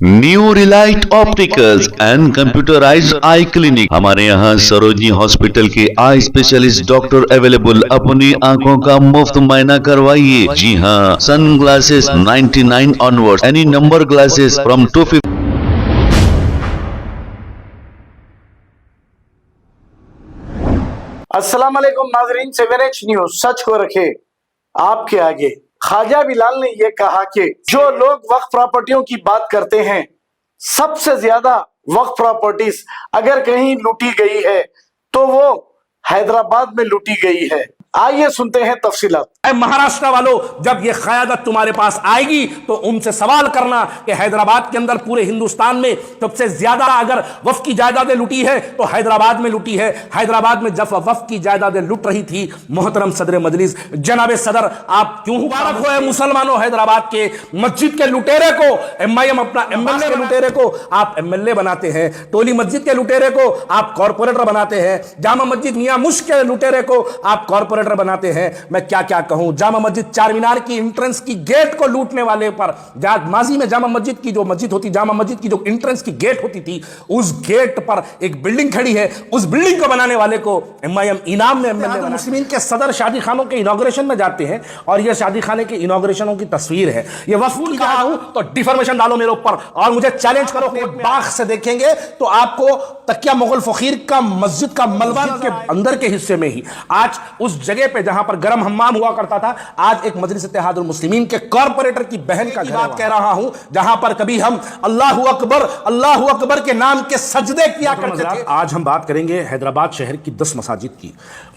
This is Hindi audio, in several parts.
New Relight opticals and computerised I clinic. हमारे यहाँ सरोजनी हॉस्पिटल के आई स्पेशलिस्ट डॉक्टर अवेलेबल। अपनी आंखों का मुफ्त मुआयना करवाइए। जी हाँ, sunglasses 99 onward, any number glasses from 250। अस्सलाम वालेकुम नाजरीन, 7H न्यूज सच को रखे आपके आगे। ख्वाजा बिलाल ने यह कहा कि जो लोग वक्फ प्रॉपर्टियों की बात करते हैं, सबसे ज्यादा वक्फ प्रॉपर्टीज अगर कहीं लूटी गई है तो वो हैदराबाद में लूटी गई है। आइए सुनते हैं तफसीलात। महाराष्ट्र वालों, जब ये क़यादत तुम्हारे पास आएगी तो उनसे सवाल करना कि हैदराबाद के अंदर पूरे हिंदुस्तान में सबसे ज्यादा अगर वक्फ की जायदादें लूटी है तो हैदराबाद में लूटी है। हैदराबाद में जब वक्फ की जायदादें लूट रही थी, मोहतरम सदर मजलिस जनाब सदर, आप क्यों मुबारक हो मुसलमानों, हैदराबाद के मस्जिद के लुटेरे को एमआईएम अपना एमएलए के लुटेरे को आप एमएलए बनाते हैं, टोली मस्जिद के लुटेरे को आप कॉर्पोरेटर बनाते हैं, जामा मस्जिद मियां मुश्क के लुटेरे को आप कॉर्पोरेटर बनाते हैं। मैं क्या क्या कहूं, जामा मस्जिद चार मीनार की एंट्रेंस की गेट को लूटने वाले पर, माजी में जामा मस्जिद की जो मस्जिद होती, जामा मस्जिद की जो एंट्रेंस की गेट होती थी, उस गेट पर एक बिल्डिंग खड़ी है, उस बिल्डिंग को बनाने वाले को एमआईएम इनाम में एमएलए मुस्लिमीन के सदर शादी खानों के इनॉग्रेशन में जाते हैं और यह शादी खाने के इनॉग्रेशनों की तस्वीर है। यह वक्फ की कहा हूं तो डिफॉर्मेशन डालो मेरे ऊपर और मुझे चैलेंज करो। बाग से देखेंगे तो आपको तकिया मुगल फकीर का मस्जिद का मलबा के अंदर के हिस्से में ही आज उस जगह पे जहां पर गरम हम्माम हुआ करता था, आज एक मजलिस इत्तेहादुल मुस्लिमीन के कॉर्पोरेटर की बहन का बात कह रहा हूं, जहां पर कभी हम अल्लाहू अकबर के नाम के सजदे किया करते थे। आज हम बात करेंगे हैदराबाद शहर की 10 मसाजिद की।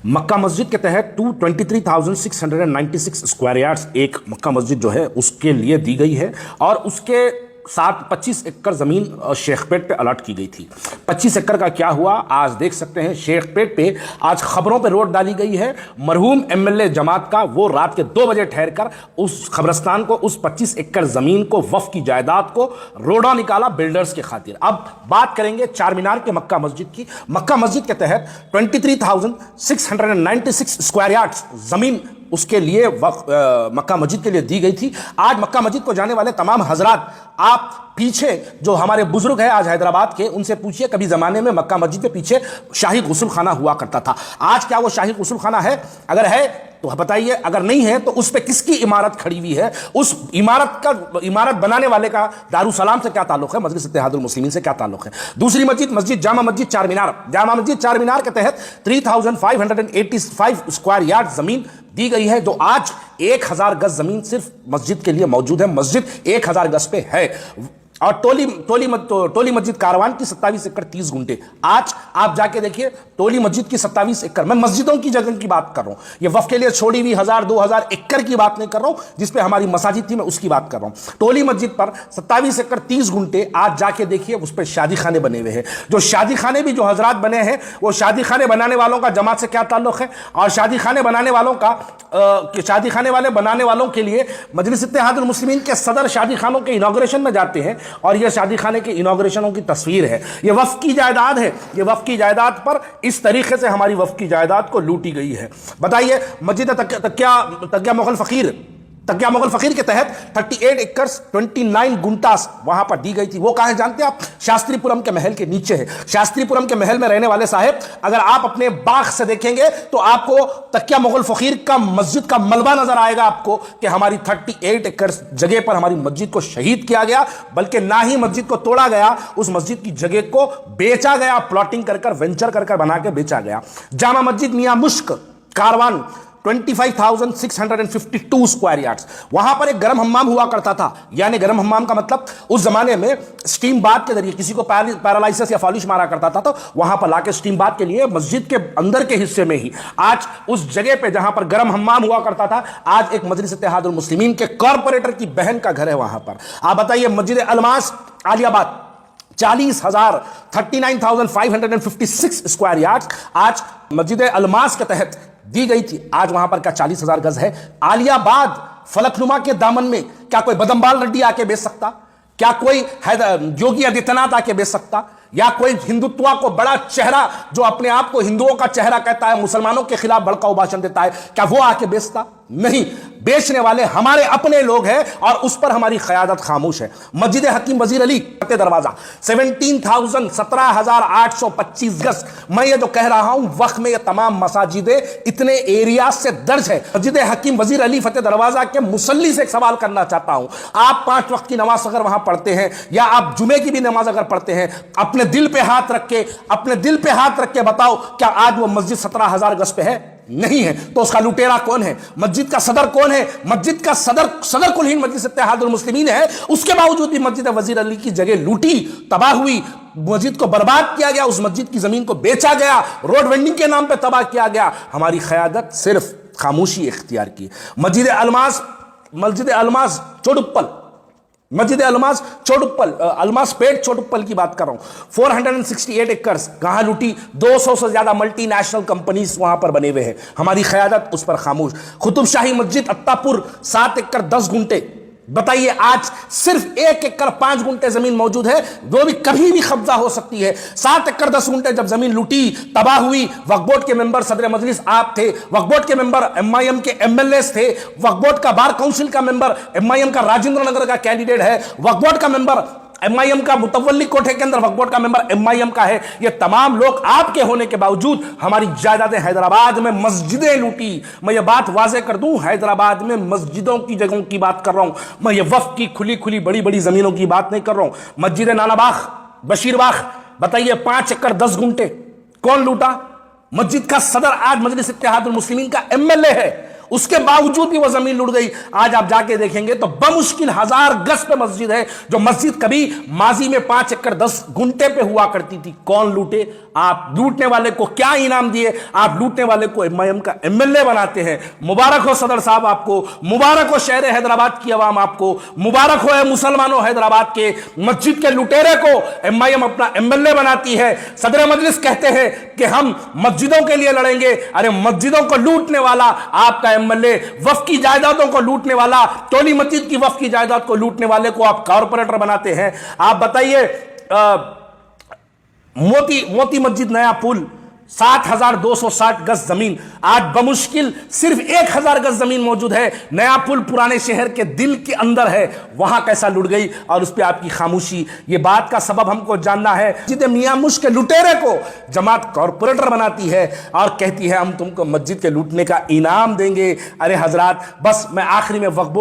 मक्का मस्जिद के तहत 23,696 स्क्वायर यार्ड्स एक मक्का मस्जिद जो है उसके लिए दी गई है और उसके साथ 25 एकड़ जमीन शेखपेट पे अलॉट की गई थी। 25 एकड़ का क्या हुआ आज देख सकते हैं। शेखपेट पे आज खबरों पे रोड डाली गई है। मरहूम एमएलए जमात का वो रात के 2 बजे ठहरकर उस खबरस्तान को, उस 25 एकड़ जमीन को, वक्फ की जायदाद को रोड़ा निकाला बिल्डर्स के खातिर। अब बात करेंगे चार मीनार के मक्का मस्जिद की। मक्का मस्जिद के तहत 23,696 स्क्वायर यार्ड्स जमीन उसके लिए मक्का मस्जिद के लिए दी गई थी। आज मक्का मस्जिद को जाने वाले तमाम हजरात, आप पीछे जो हमारे बुजुर्ग हैं आज हैदराबाद के, उनसे पूछिए कभी जमाने में मक्का मस्जिद के पीछे शाही गुस्ल खाना हुआ करता था। आज क्या वो शाही गुस्ल खाना है? अगर है तो बताइए, अगर नहीं है तो उस पे किसकी इमारत खड़ी हुई है? उस इमारत बनाने वाले का दारुसलाम से क्या ताल्लुक है? मजलिस इत्तेहादुल मुस्लिमीन से क्या ताल्लुक है? दूसरी मस्जिद जामा मस्जिद चार मीनार। जामा मस्जिद चार मीनार के तहत 3,585 स्क्वायर यार्ड जमीन दी गई है, जो आज 1000 गज जमीन सिर्फ मस्जिद के लिए मौजूद है। मस्जिद 1000 गज पे है। और टोली मस्जिद कारवान की 27 एकड़ 30 गुंठे। आज आप जाके देखिए टोली मस्जिद की 27 एकड़। मैं मस्जिदों की जगह की बात कर रहा हूं, ये वक्फ के लिए छोड़ी हुई 1000-2000 एकड़ की बात नहीं कर रहा हूं, जिसपे हमारी मसाजिद थी, मैं उसकी बात कर रहा हूं। टोली मस्जिद पर 27 एकड़ 30 गुंठे। आज जाके देखिए उस पर शादी खाने बने हुए हैं। जो शादी खाने भी जो हजरात बने हैं, वो शादी खाने बनाने वालों का जमात से क्या ताल्लुक है? और शादी खाने बनाने वालों के लिए मजलिस इत्तेहादुल मुस्लिमीन के सदर शादी खानों के इनॉग्रेशन में जाते हैं और यह शादी खाने के इनॉग्रेशनों की तस्वीर है। यह वक्फ की जायदाद है। यह वक्फ की जायदाद पर इस तरीके से हमारी वक्फ की जायदाद को लूटी गई है। बताइए, मस्जिद तकिया मुगल फकीर के तहत 38 एकड़ 29 गुंटास वहां पर दी गई थी। वो कहां है जानते हैं आप? शास्त्रीपुरम के महल के नीचे है। शास्त्रीपुरम के महल में रहने वाले साहब, अगर आप अपने बाग से देखेंगे तो आपको तकिया मुगल फकीर का मस्जिद का मलबा नजर आएगा आपको कि हमारी 38 एकड़ जगह पर हमारी मस्जिद को शहीद किया गया। बल्कि ना ही मस्जिद को तोड़ा गया, उस मस्जिद की जगह को बेचा गया, प्लॉटिंग कर वेंचर कर बना के बेचा गया। जामा मस्जिद मियां मुश्क कारवान 25,652 स्क्वायर यार्ड्स। वहां पर एक गरम हम्माम हुआ करता था। यानी गरम हम्माम का मतलब उस जमाने में स्टीम बाथ के जरिए किसी को पैरालाइसिस या फॉलिश मारा करता था, तो वहां पर लाके स्टीम बाथ के लिए मस्जिद के अंदर के हिस्से में ही आज उस जगह पे जहां पर गरम हम्माम हुआ करता था, आज एक मजलिस इत्तेहादुल मुस्लिमीन के कॉर्पोरेटर की बहन का घर है वहां पर। आप बताइए, मस्जिद अलमास आलियाबाद 39,556 स्क्वायर यार्ड्स आज मस्जिद अलमास के तहत दी गई थी। आज वहां पर क्या 40,000 गज है? आलियाबाद फलकनुमा के दामन में क्या कोई बदमबाल रेड्डी आके बेच सकता? क्या कोई योगी आदित्यनाथ आके बेच सकता? या कोई हिंदुत्व को बड़ा चेहरा जो अपने आप को हिंदुओं का चेहरा कहता है, मुसलमानों के खिलाफ भड़काऊ भाषण देता है, क्या वो आके बेचता? नहीं। बेचने वाले हमारे अपने लोग हैं और उस पर हमारी क़यादत खामोश है। मस्जिद हकीम वजीर अली फतेह दरवाजा 17,825 गज। मैं ये जो कह रहा हूं वक्त में ये तमाम मसाजिदें इतने एरिया से दर्ज है। मस्जिद हकीम वजीर अली फतेह दरवाजा के मुसल्ली से एक सवाल करना चाहता हूं, आप 5 वक्त की नमाज अगर वहां पढ़ते हैं या आप जुमे की भी नमाज अगर पढ़ते हैं, अपने दिल पे हाथ रख के बताओ क्या आज वो मस्जिद 17,000 गज पे है? नहीं है। तो उसका लुटेरा कौन है? मस्जिद का सदर कौन है? मस्जिद का सदर कुल हिंद मस्जिद इत्तेहादुल मुस्लिमीन है। उसके बावजूद भी मस्जिद वजीर अली की जगह लूटी, तबाह हुई, मस्जिद को बर्बाद किया गया, उस मस्जिद की जमीन को बेचा गया, रोड वेंडिंग के नाम पे तबाह किया गया। हमारी क़यादत सिर्फ खामोशी इख्तियार की। मस्जिद अलमास अलमास पेट चोडुप्पल की बात कर रहा हूं। 468 एकर्स कहां लूटी? 200 से ज्यादा मल्टीनेशनल कंपनीज वहां पर बने हुए हैं। हमारी क़यादत उस पर खामोश। कुतुब शाही मस्जिद अत्तापुर 7 एकड़ 10 गुंटे। बताइए आज सिर्फ 1 एकड़ 5 गुंटे जमीन मौजूद है, वो भी कभी भी कब्जा हो सकती है। 7 एकड़ 10 गुंटे जब जमीन लूटी, तबाह हुई, वक्फ बोर्ड के मेंबर सदर मजलिस आप थे, वक्फ बोर्ड के मेंबर MIM के MLAs थे, वक्फ बोर्ड का बार काउंसिल का मेंबर MIM का राजेंद्र नगर का कैंडिडेट है, वक्फ बोर्ड का मेंबर MIM का मुतवल्ली कोठे के अंदर वक्फ बोर्ड का मेंबर MIM का है। ये तमाम लोग आपके होने के बावजूद हमारी जायदादें हैदराबाद में मस्जिदें लूटी। मैं ये बात वाजे कर दूं, हैदराबाद में मस्जिदों की जगहों की बात कर रहा हूं, मैं ये वक्फ की खुली खुली बड़ी बड़ी जमीनों की बात नहीं कर रहा हूं। मस्जिद नानाबाग, बशीरबाग, बताइए 5 एकड़ 10 गुंटे कौन लूटा? मस्जिद का सदर आज मजलिस इत्तेहादुल मुस्लिमीन का MLA है, उसके बावजूद भी वो जमीन लूट गई। आज आप जाके देखेंगे तो बमुश्किल 1000 गज पे मस्जिद है, जो मस्जिद कभी माजी में 5 एकड़ 10 गुंटे पे हुआ करती थी। कौन लूटे? आप लूटने वाले को क्या इनाम दिए? आप लूटने वाले को MIM का MLA बनाते हैं। मुबारक हो सदर साहब आपको, मुबारक हो शहर हैदराबाद की आवाम आपको, मुबारक हो मुसलमानों हैदराबाद के। मस्जिद के लुटेरे को MIM अपना MLA बनाती है। सदर मजलिस कहते हैं कि हम मस्जिदों के लिए लड़ेंगे। अरे मस्जिदों को लूटने वाला आपका MLA, वक्फ की जायदादों को लूटने वाला, टोली मस्जिद की वक्फ की जायदाद को लूटने वाले को आप कॉर्पोरेटर बनाते हैं। आप बताइए मोती मस्जिद नया पुल 7,260 गज जमीन, आज बमुश्किल सिर्फ 1,000 गज जमीन मौजूद है। नया पुल पुराने शहर के दिल के अंदर है, वहां कैसा लुट गई और उस पर आपकी खामोशी। ये बात का सबब हमको जानना है। मस्जिद मियां मुश्क के लुटेरे को जमात कॉर्पोरेटर बनाती है और कहती है हम तुमको मस्जिद के लूटने का इनाम देंगे। अरे हजरात, बस मैं आखिरी में वक्फ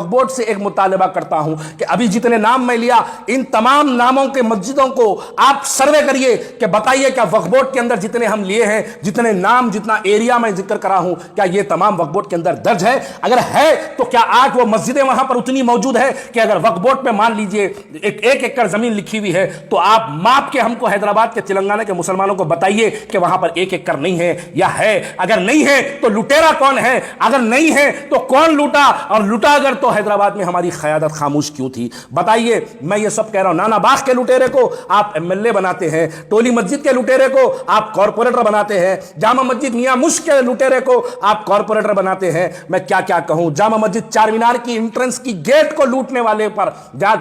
बोर्ड से एक मुतालबा करता हूं कि अभी जितने नाम मैं लिया, इन तमाम नामों के मस्जिदों को आप सर्वे करिए कि बताइए क्या वक्फ बोर्ड के अंदर जितने हम लिए हैं, जितने नाम, जितना एरिया मैं जिक्र कर रहा हूं, क्या ये तमाम वक्फ बोर्ड के अंदर दर्ज है? अगर है तो क्या आज वो मस्जिदें वहां पर उतनी मौजूद है कि अगर वक्फ बोर्ड पे मान लीजिए 1 एकड़ जमीन लिखी हुई है तो आप माप के हमको हैदराबाद के, तेलंगाना के मुसलमानों को बताइए कि वहां पर 1 एकड़ नहीं है या है? अगर नहीं है तो लुटेरा कौन है? अगर नहीं है तो कौन लूटा? और लूटा अगर तो हैदराबाद में हमारी क़यादत खामोश क्यों थी? बताइए। मैं ये सब कह रहा हूं, नानाबाग के लुटेरे को आप MLA बनाते हैं, टोली मस्जिद के लुटेरे को आप कॉर्पोरेटर बनाते हैं, जामा मस्जिद मियां मुश्क के लुटेरे को आप कॉर्पोरेटर बनाते हैं। मैं क्या क्या कहूं। जामा मस्जिद चार मीनार की एंट्रेंस की गेट को लूटने वाले पर,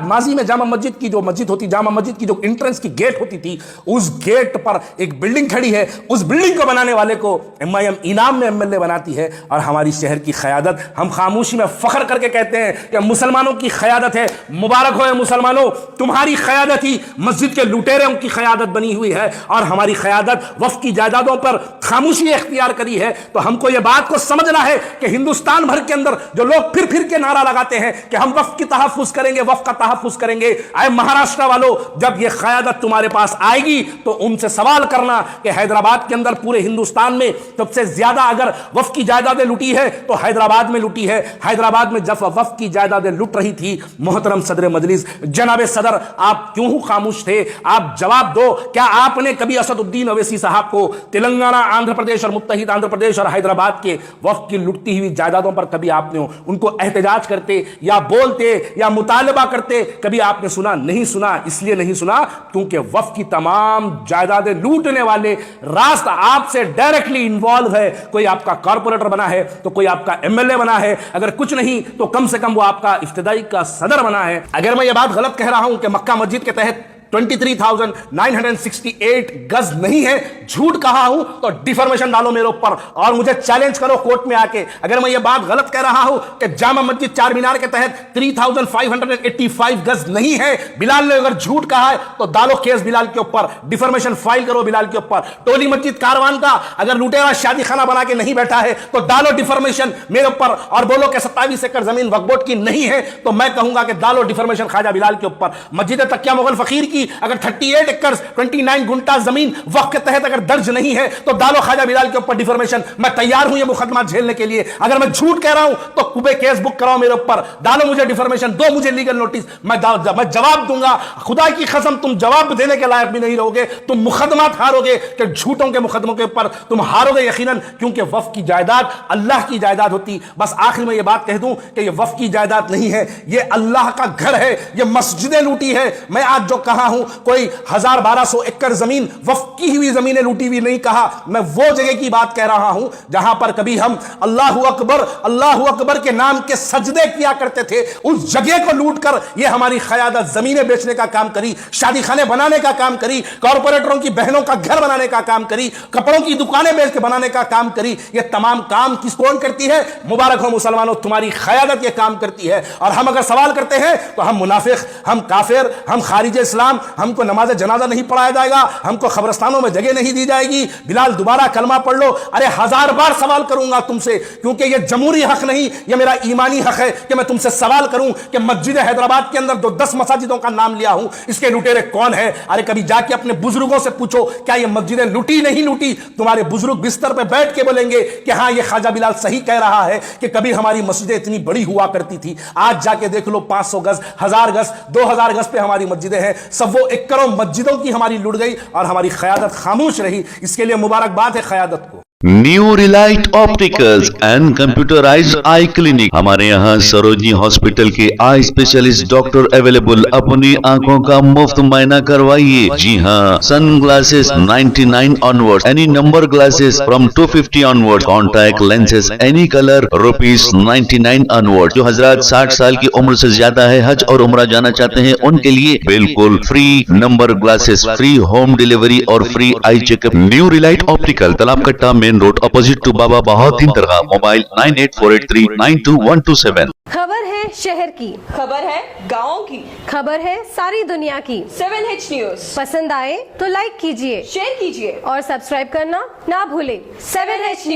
माजी में जामा मस्जिद की जो मस्जिद होती, जामा मस्जिद की जो एंट्रेंस की गेट होती थी, उस गेट पर एक बिल्डिंग खड़ी है, उस बिल्डिंग को बनाने वाले को MIM इनाम में MLA बनाती है। और हमारी शहर की क़यादत, हम खामोशी में फख्र करके कहते हैं कि मुसलमानों की क़यादत है। मुबारक हो मुसलमानों, तुम्हारी क़यादत ही मस्जिद के लुटेरों की क़यादत बनी हुई है और हमारी क़यादत वक्फ की जायदादों पर खामोशी इख्तियार करी है। तो हमको यह बात को समझना है कि हिंदुस्तान भर के अंदर जो लोग फिर फिर के नारा लगाते हैं कि हम वक्फ की तहफ़्फ़ुज़ करेंगे, वक्फ का तहफ़्फ़ुज़ करेंगे, आए महाराष्ट्र वालों, जब यह क़यादत तुम्हारे पास आएगी तो उनसे सवाल करना कि हैदराबाद के अंदर पूरे हिंदुस्तान में सबसे ज्यादा अगर वक्फ की जायदादें लूटी है तो हैदराबाद में लूटी है। हैदराबाद में जब वक्फ की जायदादें लूट रही थी, मोहतरम सदर मजलिस, जनाब सदर, आप क्यों खामोश थे? आप जवाब दो। क्या आपने कभी असदुद्दीन ओवैसी साहब को तेलंगाना, आंध्र प्रदेश और मुत्तहिद आंध्र प्रदेश और हैदराबाद के वक्फ की लुटती हुई जायदादों पर कभी आपने उनको एहतजाज करते या बोलते या मुतालबा करते कभी आपने सुना? नहीं सुना। इसलिए नहीं सुना क्योंकि वक्फ की तमाम जायदादें लूटने वाले रास्ता आपसे डायरेक्टली इन्वॉल्व है। कोई आपका कॉर्पोरेटर बना है तो कोई आपका MLA बना है, अगर कुछ नहीं तो कम से कम वो आपका इफ्तिदाई का सदर बना है। अगर मैं ये बात गलत कह रहा हूं कि मक्का मस्जिद के तहत 23,968 गज नहीं है, झूठ कहा हूं तो डिफॉर्मेशन डालो मेरे ऊपर और मुझे चैलेंज करो कोर्ट में आके। अगर मैं ये बात गलत कह रहा हूं कि जामा मस्जिद चार मीनार के तहत 3,585 गज नहीं है, बिलाल ने अगर झूठ कहा है तो डालो केस बिलाल के ऊपर, डिफॉर्मेशन फाइल करो बिलाल के ऊपर। टोली मस्जिद कारवान का अगर लुटेरा शादी खाना बना के नहीं बैठा है तो डालो डिफॉर्मेशन मेरे ऊपर और बोलो कि 27 एकड़ जमीन वक्फ बोर्ड की नहीं है, तो मैं कहूंगा कि डालो डिफॉर्मेशन ख्वाजा बिलाल के ऊपर। मस्जिद तकिया मुगल फकीर की अगर 38 एकड़ 29 गुंटा जमीन वक्फ के तहत अगर दर्ज नहीं है तो डालो ख्वाजा बिलाल के ऊपर डिफॉर्मेशन। मैं तैयार हूं ये मुकदमा झेलने के लिए। अगर मैं झूठ कह रहा हूं तो कुबे केस बुक कराओ मेरे ऊपर, डालो मुझे डिफॉर्मेशन, दो मुझे लीगल नोटिस, मैं जवाब दूंगा। खुदा की कसम तुम जवाब देने के लायक भी नहीं रहोगे, तुम मुकदमा हारोगे कि झूठों के मुकदमों के ऊपर तुम हारोगे यकीनन, क्योंकि वक्फ की जायदाद अल्लाह की जायदाद होती। बस आखिर में ये बात कह दूं कि ये वक्फ की जायदाद नहीं है, ये अल्लाह का घर है, ये मस्जिदें लूटी है। मैं आज जो कहा हूं कोई 1,000-1,200 एकड़ जमीन वक्फ की हुई जमीनें लूटी हुई नहीं कहा, मैं वो जगह की बात कह रहा हूं जहां पर कभी हम अल्लाहू अकबर के नाम के सजदे किया करते थे, उस जगह को लूट कर ये हमारी क़यादत जमीनें बेचने का काम करी, शादी खाने बनाने का काम करी, कॉर्पोरेटरों की बहनों का घर बनाने का काम करी, कपड़ों की दुकानें बेच के बनाने का काम करी। ये तमाम काम किस कौन करती है? मुबारक हो मुसलमानों, तुम्हारी क़यादत ये काम करती है। और हम अगर सवाल करते हैं तो हम मुनाफिक, हम काफिर, हम खारिज इस्लाम, हमको नमाज जनाजा नहीं पढ़ाया जाएगा, हमको कब्रिस्तानों में जगह नहीं दी जाएगी। बिलाल दोबारा कलमा पढ़ लो। अरे 1000 बार सवाल करूंगा तुमसे, क्योंकि ये जमहूरी हक नहीं, ये मेरा ईमानी हक है कि मैं तुमसे सवाल करूं कि मस्जिद हैदराबाद के अंदर जो 10 मसाजिदों का नाम लिया हूं, इसके लुटेरे कौन है? अरे कभी जाके अपने बुजुर्गों से पूछो क्या ये मस्जिदें लूटी नहीं लूटी? तुम्हारे बुजुर्ग बिस्तर पे बैठ के बोलेंगे कि हाँ ये ख्वाजा बिलाल सही कह रहा है कि कभी हमारी मस्जिदें इतनी बड़ी हुआ करती थी। आज जाके देख लो 500 गज, 1000 गज, 2000 गज पे हमारी मस्जिदें हैं। सब वो एकड़ों मस्जिदों की हमारी लुट गई और हमारी क़यादत खामोश रही। इसके लिए मुबारकबाद है क़यादत को। New Relight opticals and computerised I clinic. हमारे यहाँ सरोजनी हॉस्पिटल के आई स्पेशलिस्ट डॉक्टर अवेलेबल। अपनी आंखों का मुफ्त मायना करवाइए। जी हाँ, sunglasses 99 onward, any number glasses from 250 onward, contact lenses any colour ₹99 onward. जो हजरात 60 साल की उम्र से ज्यादा है, हज और उम्रा जाना चाहते हैं, उनके लिए बिल्कुल free number glasses, free home delivery और free eye checkup. New relight optical, Talab Katta, main road, opposite to Baba Bahauddin दरगाह। मोबाइल 9848392127। खबर है शहर की, खबर है गाँव की, खबर है सारी दुनिया की। 7H न्यूज पसंद आए तो लाइक कीजिए, शेयर कीजिए और सब्सक्राइब करना ना भूलें। 7H news.